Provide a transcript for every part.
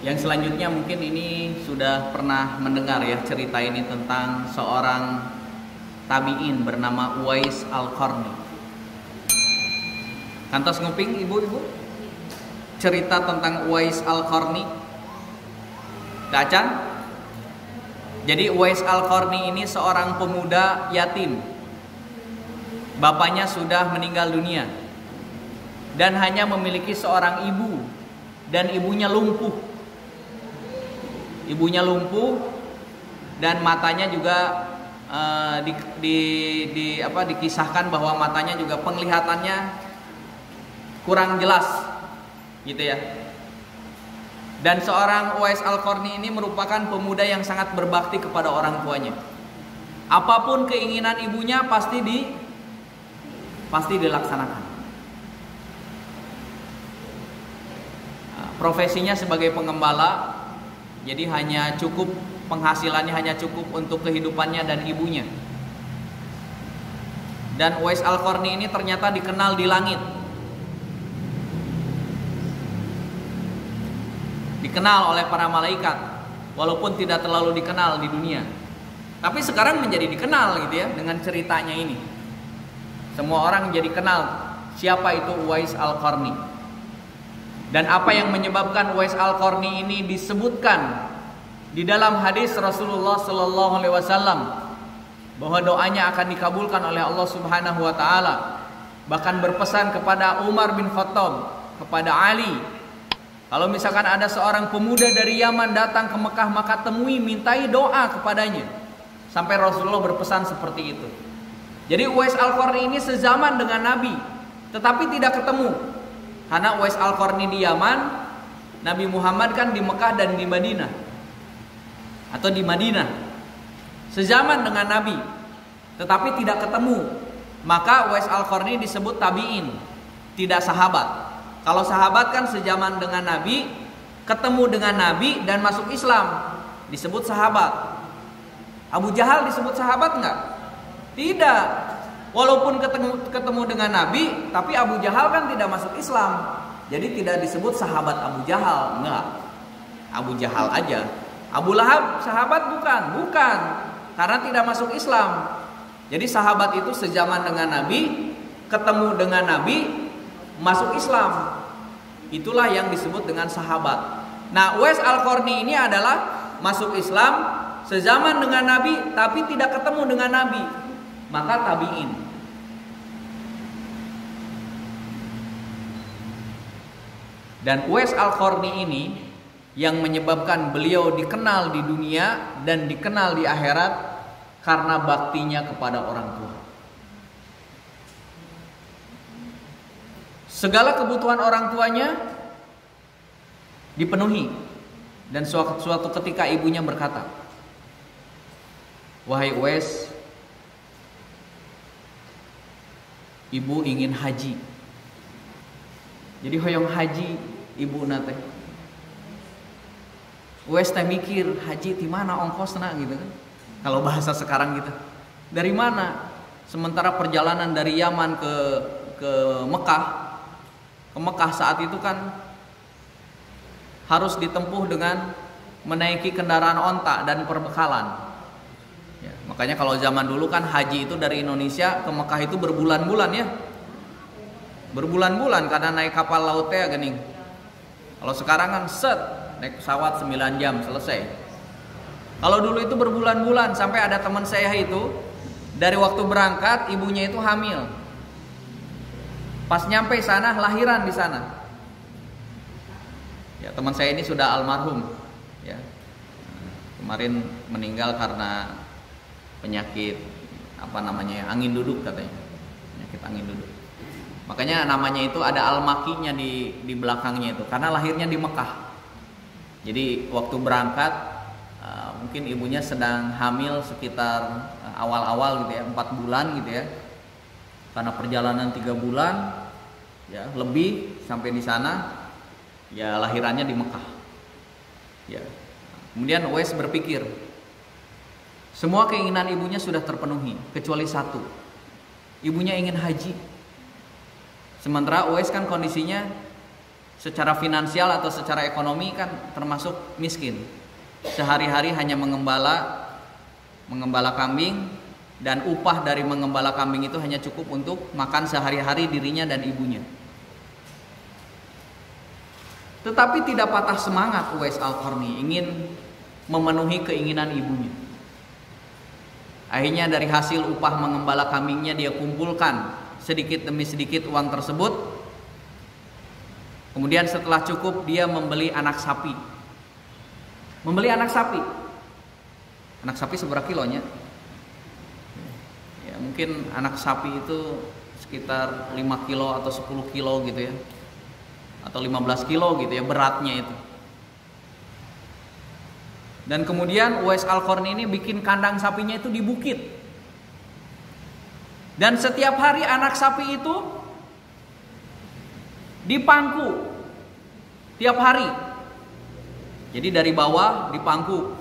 Yang selanjutnya mungkin ini sudah pernah mendengar ya cerita ini tentang seorang tabi'in bernama Uwais Al-Qarni. Kantos nguping ibu-ibu? Cerita tentang Uwais Al-Qarni. Kacan? Jadi Uwais Al-Qarni ini seorang pemuda yatim. Bapaknya sudah meninggal dunia dan hanya memiliki seorang ibu, dan ibunya lumpuh. Ibunya lumpuh dan matanya juga dikisahkan bahwa matanya juga penglihatannya kurang jelas, gitu ya. Dan seorang Uwais Al-Qarni ini merupakan pemuda yang sangat berbakti kepada orang tuanya. Apapun keinginan ibunya pasti dilaksanakan. Profesinya sebagai pengembala, jadi hanya cukup penghasilannya hanya cukup untuk kehidupannya dan ibunya. Dan Uwais Al-Qarni ini ternyata dikenal di langit. Dikenal oleh para malaikat, walaupun tidak terlalu dikenal di dunia. Tapi sekarang menjadi dikenal gitu ya dengan ceritanya ini. Semua orang jadi kenal siapa itu Uwais Al-Qarni. Dan apa yang menyebabkan Uwais Al-Qarni ini disebutkan di dalam hadis Rasulullah sallallahu alaihi wasallam bahwa doanya akan dikabulkan oleh Allah Subhanahu wa taala. Bahkan berpesan kepada Umar bin Khattab, kepada Ali, kalau misalkan ada seorang pemuda dari Yaman datang ke Mekah, maka temui, mintai doa kepadanya. Sampai Rasulullah berpesan seperti itu. Jadi Uwais Al-Qarni ini sezaman dengan Nabi, tetapi tidak ketemu. Karena Uwais Al-Qarni di Yaman, Nabi Muhammad kan di Mekah dan di Madinah, atau di Madinah, sezaman dengan Nabi, tetapi tidak ketemu. Maka Uwais Al-Qarni disebut tabi'in, tidak sahabat. Kalau sahabat kan sezaman dengan Nabi, ketemu dengan Nabi dan masuk Islam, disebut sahabat. Abu Jahal disebut sahabat enggak? Tidak. Walaupun ketemu dengan Nabi, tapi Abu Jahal kan tidak masuk Islam, jadi tidak disebut sahabat Abu Jahal, enggak. Abu Jahal aja. Abu Lahab sahabat bukan, karena tidak masuk Islam. Jadi sahabat itu sezaman dengan Nabi, ketemu dengan Nabi, masuk Islam. Itulah yang disebut dengan sahabat. Nah, Uwais Al-Qarni ini adalah masuk Islam, sezaman dengan Nabi, tapi tidak ketemu dengan Nabi, maka tabi'in. Dan Uwais Al-Qarni ini yang menyebabkan beliau dikenal di dunia dan dikenal di akhirat karena baktinya kepada orang tua. Segala kebutuhan orang tuanya dipenuhi. Dan suatu ketika ibunya berkata, "Wahai Uwais, ibu ingin haji." Jadi hoyong haji ibu nate. Uwais teh mikir, haji di mana ongkosna gitu kan. Kalau bahasa sekarang gitu. Dari mana? Sementara perjalanan dari Yaman ke Mekah. Ke Mekah saat itu kan harus ditempuh dengan menaiki kendaraan onta dan perbekalan. Ya, makanya kalau zaman dulu kan haji itu dari Indonesia ke Mekah itu berbulan-bulan ya. Berbulan-bulan karena naik kapal lautnya gening. Kalau sekarang kan set naik pesawat 9 jam selesai. Kalau dulu itu berbulan-bulan, sampai ada teman saya itu dari waktu berangkat ibunya itu hamil. Pas nyampe sana lahiran di sana. Ya, teman saya ini sudah almarhum ya. Kemarin meninggal karena penyakit angin duduk katanya. Penyakit angin duduk. Makanya namanya itu ada al-makinya di belakangnya itu karena lahirnya di Mekah. Jadi waktu berangkat mungkin ibunya sedang hamil sekitar awal-awal gitu ya, 4 bulan gitu ya. Karena perjalanan 3 bulan ya lebih sampai di sana, ya lahirannya di Mekah. Ya. Kemudian Uwais berpikir, semua keinginan ibunya sudah terpenuhi kecuali satu. Ibunya ingin haji. Sementara Uwais kan kondisinya secara finansial atau secara ekonomi kan termasuk miskin. Sehari-hari hanya mengembala kambing, dan upah dari mengembala kambing itu hanya cukup untuk makan sehari-hari dirinya dan ibunya. Tetapi tidak patah semangat Uwais Al-Qarni ingin memenuhi keinginan ibunya. Akhirnya dari hasil upah mengembala kambingnya dia kumpulkan sedikit demi sedikit uang tersebut. Kemudian setelah cukup dia membeli anak sapi. Membeli anak sapi. Anak sapi seberapa kilonya? Ya, mungkin anak sapi itu sekitar 5 kilo atau 10 kilo gitu ya. Atau 15 kilo gitu ya beratnya itu. Dan kemudian Uwais Al-Qarni ini bikin kandang sapinya itu di bukit. Dan setiap hari anak sapi itu dipangku tiap hari. Jadi dari bawah dipangku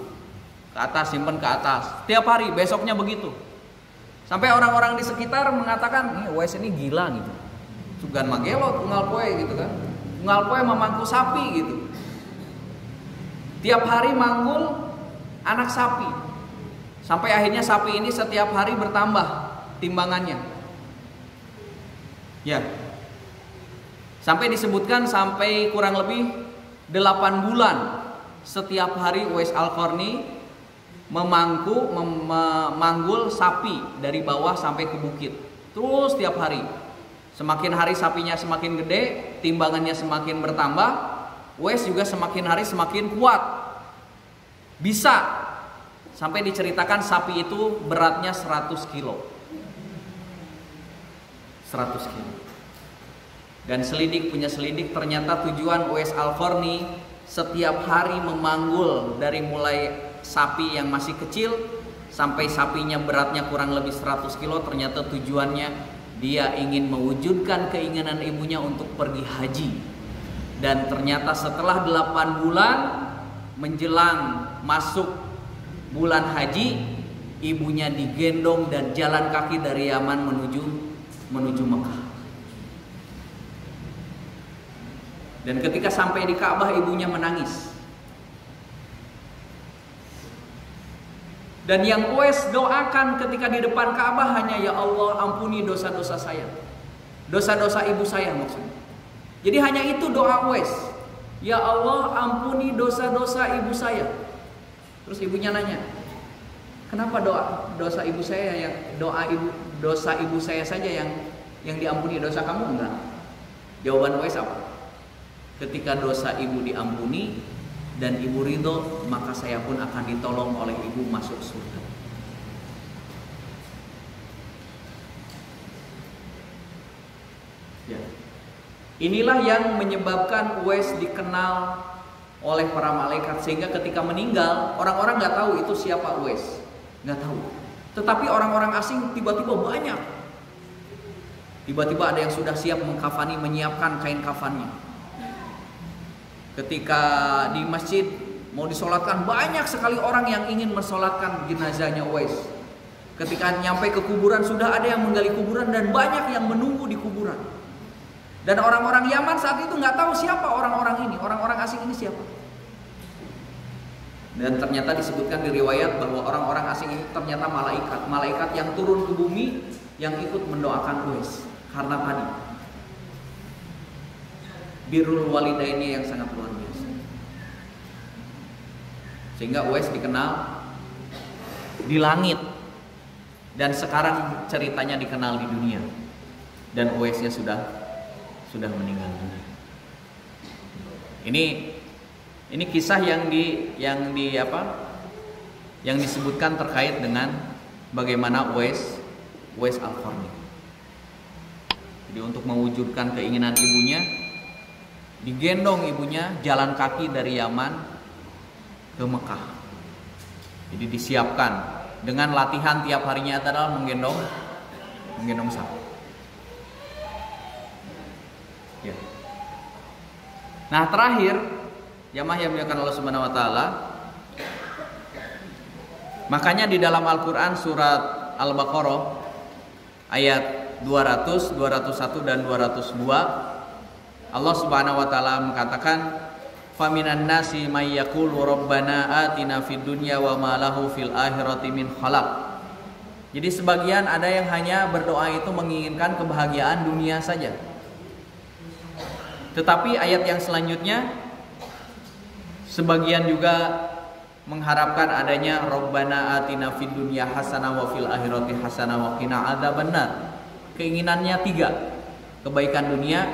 ke atas, simpen ke atas. Tiap hari, besoknya begitu. Sampai orang-orang di sekitar mengatakan, "Nih Uwais ini gila gitu. Sugan magelot unggal poe gitu kan. Unggal poe memangku sapi gitu." Tiap hari manggul anak sapi. Sampai akhirnya sapi ini setiap hari bertambah timbangannya. Ya. Sampai disebutkan sampai kurang lebih 8 bulan setiap hari Uwais Al-Qarni memanggul sapi dari bawah sampai ke bukit. Terus setiap hari. Semakin hari sapinya semakin gede, timbangannya semakin bertambah. Uwais juga semakin hari semakin kuat. Bisa sampai diceritakan sapi itu beratnya 100 kilo. 100 kilo. Dan selidik punya selidik, ternyata tujuan Uwais Al-Qarni setiap hari memanggul dari mulai sapi yang masih kecil sampai sapinya beratnya kurang lebih 100 kilo. Ternyata tujuannya dia ingin mewujudkan keinginan ibunya untuk pergi haji. Dan ternyata setelah 8 bulan menjelang masuk bulan haji, ibunya digendong dan jalan kaki dari Yaman menuju Mekah. Dan ketika sampai di Ka'bah ibunya menangis. Dan yang Uwais doakan ketika di depan Ka'bah hanya, "Ya Allah, ampuni dosa-dosa saya." Dosa-dosa ibu saya maksudnya. Jadi hanya itu doa Uwais. "Ya Allah, ampuni dosa-dosa ibu saya." Terus ibunya nanya, "Kenapa dosa ibu saya dosa ibu saya saja yang diampuni, dosa kamu enggak?" Jawaban Uwais apa? "Ketika dosa ibu diampuni dan ibu ridho, maka saya pun akan ditolong oleh ibu masuk surga." Ya. Inilah yang menyebabkan Uwais dikenal oleh para malaikat, sehingga ketika meninggal orang-orang nggak tahu itu siapa Uwais, nggak tahu. Tetapi orang-orang asing tiba-tiba banyak. Tiba-tiba ada yang sudah siap mengkafani, menyiapkan kain kafannya. Ketika di masjid mau disolatkan, banyak sekali orang yang ingin mensolatkan jenazahnya Uwais. Ketika nyampe ke kuburan, sudah ada yang menggali kuburan dan banyak yang menunggu di kuburan. Dan orang-orang Yaman saat itu nggak tahu siapa orang-orang ini, orang-orang asing ini siapa. Dan ternyata disebutkan di riwayat bahwa orang-orang asing ini ternyata malaikat yang turun ke bumi yang ikut mendoakan Uwais karena tadi birrul walidaini yang sangat luar biasa. Sehingga Uwais dikenal di langit dan sekarang ceritanya dikenal di dunia. Dan Uwaisnya sudah meninggal dunia. Ini kisah yang disebutkan terkait dengan bagaimana Uwais Al-Qarni. Jadi untuk mewujudkan keinginan ibunya, digendong ibunya jalan kaki dari Yaman ke Mekah. Jadi disiapkan dengan latihan tiap harinya adalah menggendong sapi. Ya. Nah, terakhir, jamaah yang dimuliakan Allah Subhanahu wa taala, makanya di dalam Al-Qur'an surat Al-Baqarah ayat 200, 201 dan 202 Allah Subhanahu wa taala mengatakan, "Faminan nasi may yaqulu rabbana atina fid dunya wa ma lahu fil akhirati min khalaq." Jadi sebagian ada yang hanya berdoa itu menginginkan kebahagiaan dunia saja. Tetapi ayat yang selanjutnya sebagian juga mengharapkan adanya Rabbana atina fid dunya hasanah wa fil akhirati hasanah wa qina adzabannar. Keinginannya 3. Kebaikan dunia,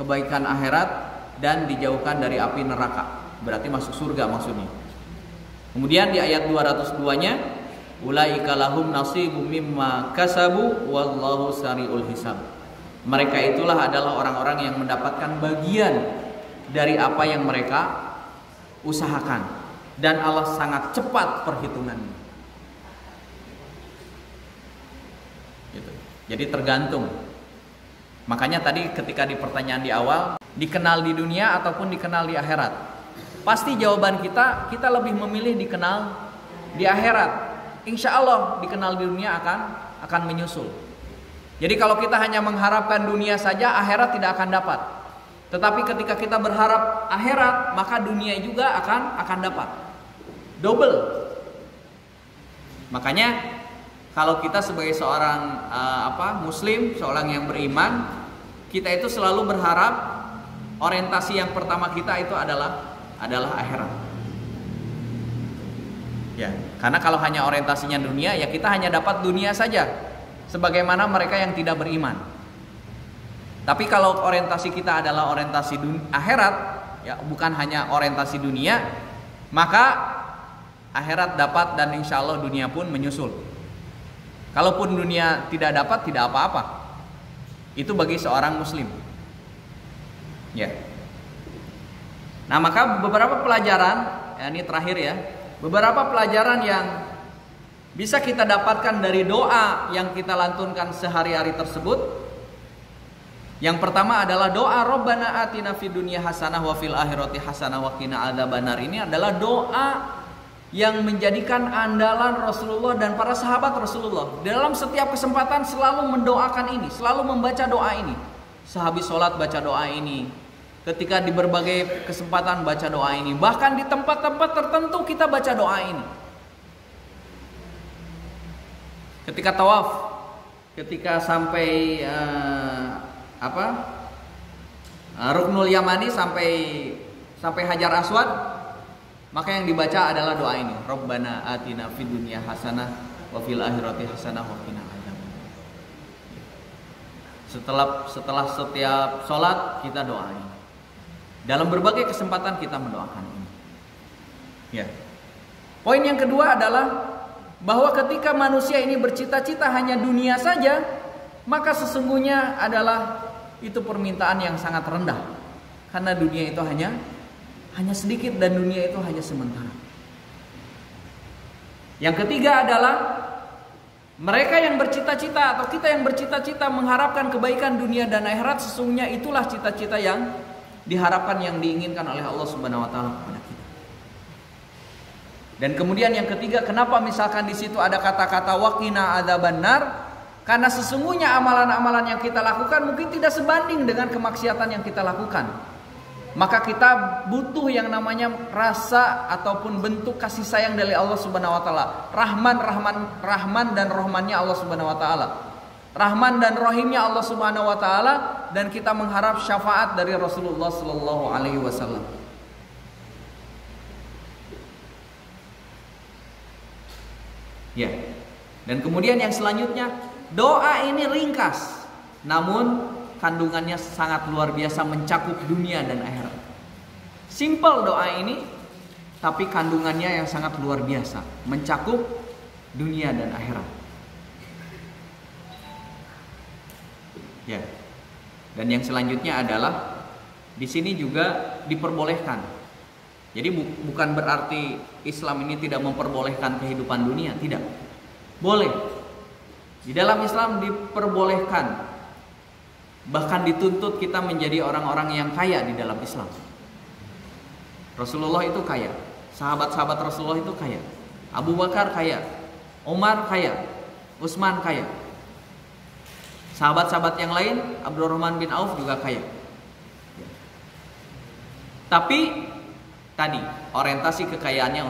kebaikan akhirat, dan dijauhkan dari api neraka. Berarti masuk surga maksudnya. Kemudian di ayat 202-nya, ulaika lahum nasibum mimma kasabu wallahu sari'ul hisab. Mereka itulah adalah orang-orang yang mendapatkan bagian dari apa yang mereka usahakan, dan Allah sangat cepat perhitungannya. Gitu. Jadi tergantung. Makanya tadi ketika di pertanyaan di awal, dikenal di dunia ataupun dikenal di akhirat, pasti jawaban kita lebih memilih dikenal di akhirat. Insya Allah dikenal di dunia akan menyusul. Jadi kalau kita hanya mengharapkan dunia saja, akhirat tidak akan dapat. Tetapi ketika kita berharap akhirat, maka dunia juga akan dapat. Double. Makanya kalau kita sebagai seorang muslim, seorang yang beriman, kita itu selalu berharap orientasi yang pertama kita itu adalah akhirat. Ya, karena kalau hanya orientasinya dunia, ya kita hanya dapat dunia saja, sebagaimana mereka yang tidak beriman. Tapi kalau orientasi kita adalah orientasi akhirat, ya bukan hanya orientasi dunia, maka akhirat dapat dan insya Allah dunia pun menyusul. Kalaupun dunia tidak dapat, tidak apa-apa. Itu bagi seorang muslim. Ya. Nah, maka beberapa pelajaran, ya ini terakhir ya, beberapa pelajaran yang bisa kita dapatkan dari doa yang kita lantunkan sehari-hari tersebut. Yang pertama adalah doa Rabbana atina fid dunya hasanah wa fil akhirati hasanah wa qina adzabannar. Ini adalah doa yang menjadikan andalan Rasulullah dan para sahabat Rasulullah. Dalam setiap kesempatan selalu mendoakan ini, selalu membaca doa ini. Sehabis sholat baca doa ini, ketika di berbagai kesempatan baca doa ini, bahkan di tempat-tempat tertentu kita baca doa ini. Ketika tawaf, ketika sampai Ruknul Yamani sampai Hajar Aswad, maka yang dibaca adalah doa ini, Rabbana atina fid dunya hasanah wa fil akhirati hasanah wa qina adzabannar. Setelah setiap sholat kita doa ini. Dalam berbagai kesempatan kita mendoakan ini. Ya. Poin yang kedua adalah bahwa ketika manusia ini bercita-cita hanya dunia saja, maka sesungguhnya adalah itu permintaan yang sangat rendah. Karena dunia itu hanya sedikit dan dunia itu hanya sementara. Yang ketiga adalah mereka yang bercita-cita atau kita yang bercita-cita mengharapkan kebaikan dunia dan akhirat, sesungguhnya itulah cita-cita yang diharapkan, yang diinginkan oleh Allah Subhanahu wa taala kepada kita. Dan kemudian yang ketiga, kenapa misalkan di situ ada kata-kata waqina adzabannar? Karena sesungguhnya amalan-amalan yang kita lakukan mungkin tidak sebanding dengan kemaksiatan yang kita lakukan. Maka kita butuh yang namanya rasa ataupun bentuk kasih sayang dari Allah Subhanahu wa taala. Rahman dan Rahmannya Allah Subhanahu wa taala. Rahman dan Rahimnya Allah Subhanahu wa taala, dan kita mengharap syafaat dari Rasulullah sallallahu alaihi wasallam. Ya. Dan kemudian yang selanjutnya, doa ini ringkas, namun kandungannya sangat luar biasa, mencakup dunia dan akhirat. Simple doa ini, tapi kandungannya yang sangat luar biasa, mencakup dunia dan akhirat. Ya. Dan yang selanjutnya adalah di sini juga diperbolehkan. Jadi bukan berarti Islam ini tidak memperbolehkan kehidupan dunia, tidak. Boleh. Di dalam Islam diperbolehkan, bahkan dituntut kita menjadi orang-orang yang kaya di dalam Islam. Rasulullah itu kaya, sahabat-sahabat Rasulullah itu kaya, Abu Bakar kaya, Umar kaya, Utsman kaya, sahabat-sahabat yang lain, Abdurrahman bin Auf juga kaya. Tapi tadi orientasi kekayaannya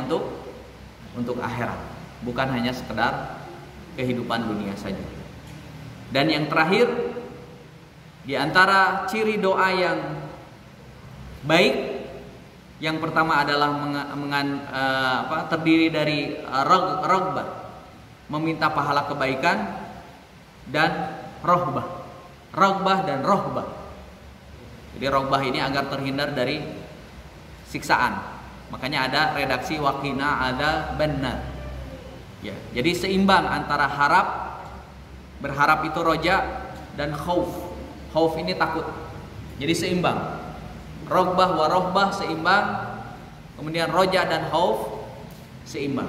untuk akhirat, bukan hanya sekedar kehidupan dunia saja. Dan yang terakhir, di antara ciri doa yang baik, yang pertama adalah terdiri dari raghbah, meminta pahala kebaikan, dan raghbah dan rohbah. Jadi raghbah ini agar terhindar dari siksaan. Makanya ada redaksi waqina ada benar. Ya, jadi seimbang antara berharap itu roja, dan khauf. Khauf ini takut. Jadi seimbang. Raghbah wa rohbah seimbang. Kemudian roja dan khauf seimbang.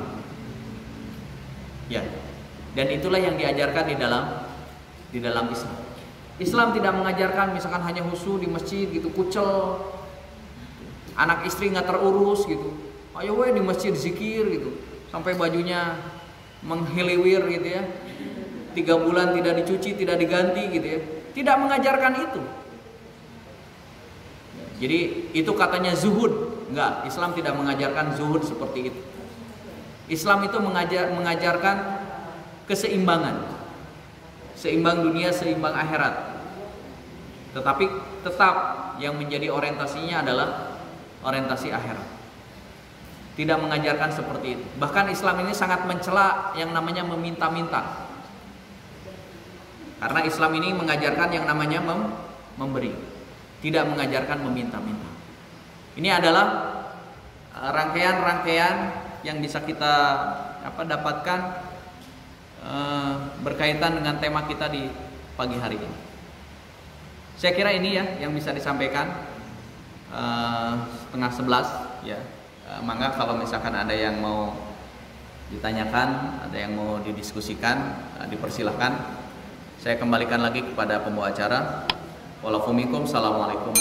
Ya. Dan itulah yang diajarkan di dalam Islam. Islam tidak mengajarkan misalkan hanya husu di masjid gitu, kucel, anak istri nggak terurus gitu. Ayo di masjid zikir gitu, sampai bajunya menghiliwir gitu ya, 3 bulan tidak dicuci, tidak diganti gitu ya. Tidak mengajarkan itu. Jadi itu katanya zuhud. Enggak, Islam tidak mengajarkan zuhud seperti itu. Islam itu mengajarkan keseimbangan. Seimbang dunia, seimbang akhirat. Tetapi tetap yang menjadi orientasinya adalah orientasi akhirat. Tidak mengajarkan seperti itu. Bahkan Islam ini sangat mencela yang namanya meminta-minta. Karena Islam ini mengajarkan yang namanya memberi. Tidak mengajarkan meminta-minta. Ini adalah rangkaian-rangkaian yang bisa kita dapatkan berkaitan dengan tema kita di pagi hari ini. Saya kira ini ya yang bisa disampaikan. 10:30 ya. Mangga kalau misalkan ada yang mau ditanyakan, ada yang mau didiskusikan, dipersilahkan. Saya kembalikan lagi kepada pembawa acara. Walafumikum, assalamualaikum.